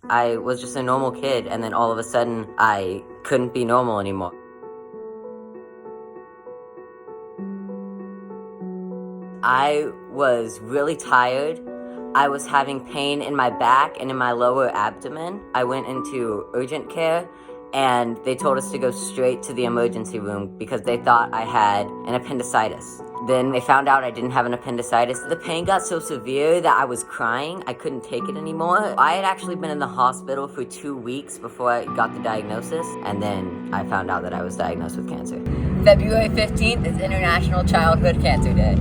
I was just a normal kid, and then all of a sudden, I couldn't be normal anymore. I was really tired. I was having pain in my back and in my lower abdomen. I went into urgent care, and they told us to go straight to the emergency room because they thought I had an appendicitis. Then they found out I didn't have an appendicitis. The pain got so severe that I was crying. I couldn't take it anymore. I had actually been in the hospital for 2 weeks before I got the diagnosis, and then I found out that I was diagnosed with cancer. February 15th is International Childhood Cancer Day.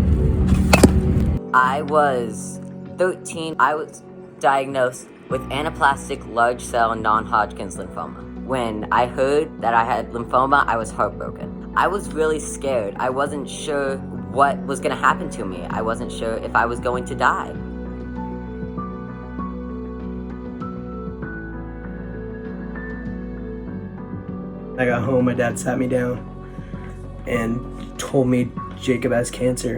I was 13. I was diagnosed with anaplastic large cell non-Hodgkin's lymphoma. When I heard that I had lymphoma, I was heartbroken. I was really scared. I wasn't sure what was going to happen to me. I wasn't sure if I was going to die. I got home, my dad sat me down and told me Jacob has cancer.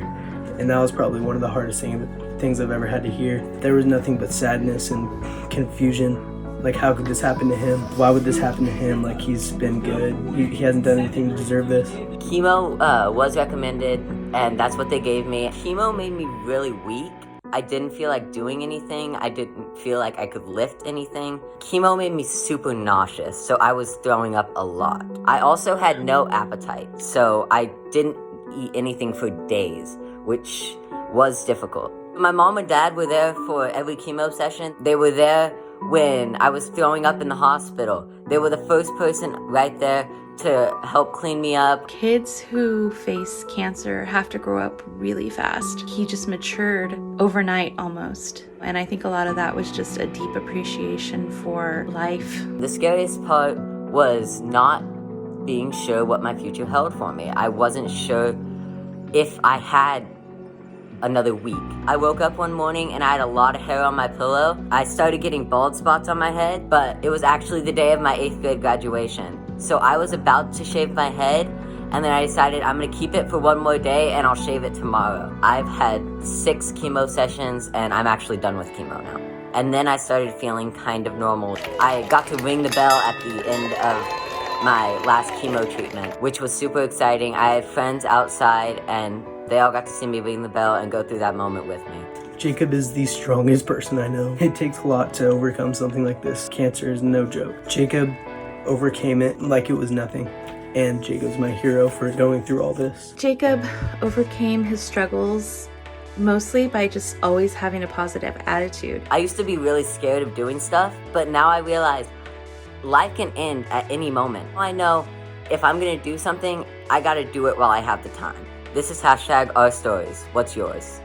And that was probably one of the hardest things I've ever had to hear. There was nothing but sadness and confusion. Like, how could this happen to him? Why would this happen to him? Like, he's been good. He hasn't done anything to deserve this. Chemo was recommended, and that's what they gave me. Chemo made me really weak. I didn't feel like doing anything. I didn't feel like I could lift anything. Chemo made me super nauseous, so I was throwing up a lot. I also had no appetite, so I didn't eat anything for days, which was difficult. My mom and dad were there for every chemo session. They were there when I was throwing up in the hospital. They were the first person right there to help clean me up. Kids who face cancer have to grow up really fast. He just matured overnight almost. And I think a lot of that was just a deep appreciation for life. The scariest part was not being sure what my future held for me. I wasn't sure if I had another week. I woke up one morning and I had a lot of hair on my pillow. I started getting bald spots on my head, but it was actually the day of my 8th grade graduation. So I was about to shave my head, and then I decided I'm gonna keep it for one more day and I'll shave it tomorrow. I've had 6 chemo sessions and I'm actually done with chemo now. And then I started feeling kind of normal. I got to ring the bell at the end of my last chemo treatment, which was super exciting. I had friends outside and they all got to see me ring the bell and go through that moment with me. Jacob is the strongest person I know. It takes a lot to overcome something like this. Cancer is no joke. Jacob overcame it like it was nothing. And Jacob's my hero for going through all this. Jacob overcame his struggles mostly by just always having a positive attitude. I used to be really scared of doing stuff, but now I realize life can end at any moment. I know if I'm gonna do something, I gotta do it while I have the time. This is #OurStories. What's yours?